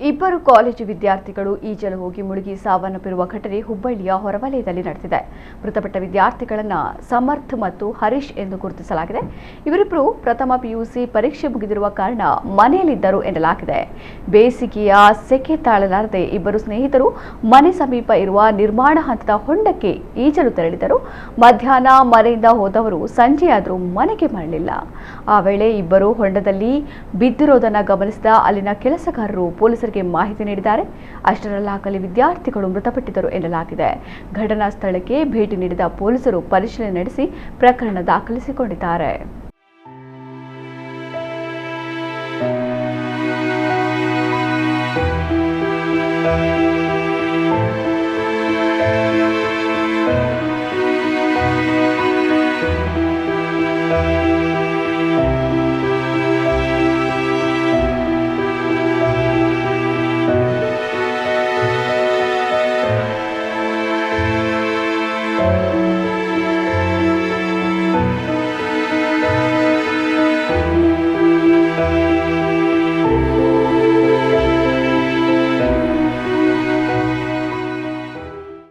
ಇಬ್ಬರು ಕಾಲೇಜು ವಿದ್ಯಾರ್ಥಿಗಳು ಈಜಲು ಹೋಗಿ ಮುಳುಗಿ ಸಾವನ್ನಪ್ಪಿರುವ ಘಟನೆ ಹುಬ್ಬಳ್ಳಿಯ ಹೊರವಲಯದಲ್ಲಿ ನಡೆದಿದೆ. ಮೃತಪಟ್ಟ ವಿದ್ಯಾರ್ಥಿಗಳನ್ನು ಸಮರ್ಥ್ ಮತ್ತು ಹರೀಶ್ ಎಂದು ಗುರುತಿಸಲಾಗಿದೆ. ಇವರಿಬ್ಬರು ಪ್ರಥಮ ಪಿಯುಸಿ ಪರೀಕ್ಷೆ ಮುಗಿದಿರುವ ಕಾರಣ ಮನೆಯಲ್ಲಿದ್ದರು ಎನ್ನಲಾಗಿದೆ. ಬೇಸಿಗೆಯ ಸೆಕೆ ತಾಳಲಾರದೆ ಇಬ್ಬರು ಸ್ನೇಹಿತರು ಮನೆ ಸಮೀಪ ಇರುವ ನಿರ್ಮಾಣ ಹಂತದ ಹೊಂಡಕ್ಕೆ ಈಜಲು ತೆರಳಿದರು. ಮಧ್ಯಾಹ್ನ ಮನೆಯಿಂದ ಹೋದವರು ಸಂಜೆಯಾದರೂ ಮನೆಗೆ ಮರಳಿಲ್ಲ. ಆ ವೇಳೆ ಇಬ್ಬರು ಹೊಂಡದಲ್ಲಿ ಬಿದ್ದಿರೋದನ್ನು ಗಮನಿಸಿದ ಅಲ್ಲಿನ ಕೆಲಸಗಾರರು ಪೊಲೀಸರಿಗೆ ಮಾಹಿತಿ ನೀಡಿದ್ದಾರೆ. ಅಷ್ಟರಲ್ಲಾಗಲೇ ವಿದ್ಯಾರ್ಥಿಗಳು ಮೃತಪಟ್ಟಿದ್ದರು ಎನ್ನಲಾಗಿದೆ. ಘಟನಾ ಸ್ಥಳಕ್ಕೆ ಭೇಟಿ ನೀಡಿದ ಪೊಲೀಸರು ಪರಿಶೀಲನೆ ನಡೆಸಿ ಪ್ರಕರಣ ದಾಖಲಿಸಿಕೊಂಡಿದ್ದಾರೆ.